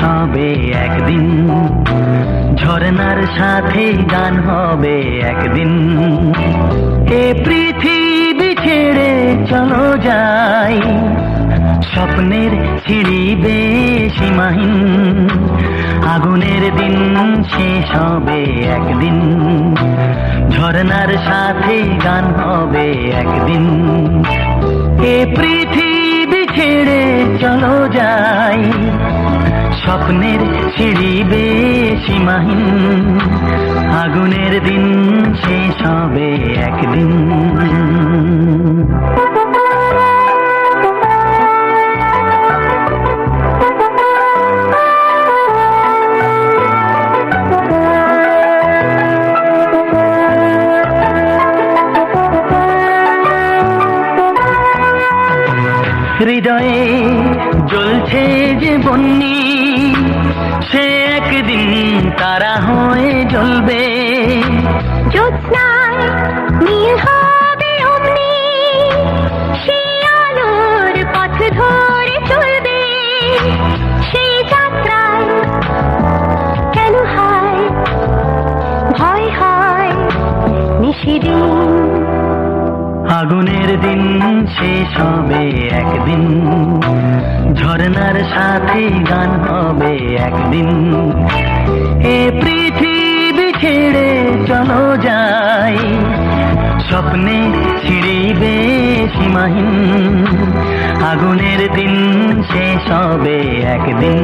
হবে একদিন, ঝরনার সাথে গান হবে একদিন। এ পৃথিবী ছেড়ে চলো যাই, স্বপ্নের সিঁড়ি সীমাহীন। আগুনের দিন শেষ হবে একদিন, ঝরনার সাথে গান হবে একদিন। এ পৃথিবী ছেড়ে চলো যাই, স্বপ্নের সিঁড়ি সীমাহীন। আগুনের দিন শেষ হবে একদিন। হৃদয়ে জ্বলছে যে বন্যি, সে একদিন তারা হয়ে জ্বলবে। জ্যোৎস্নায় নীল হবে অমনি, সেই আলোর পথ ধরে চলবে। সেই যাত্রায় কেন হয় ভয় হয় নিশিদিন। আগুনের দিন শেষ হবে একদিন, ঝরনার সাথে গান হবে একদিন। এ পৃথিবী ছেড়ে চলো যাই, স্বপ্নে ছিড়িবে সীমাহীন। আগুনের দিন শেষ হবে একদিন।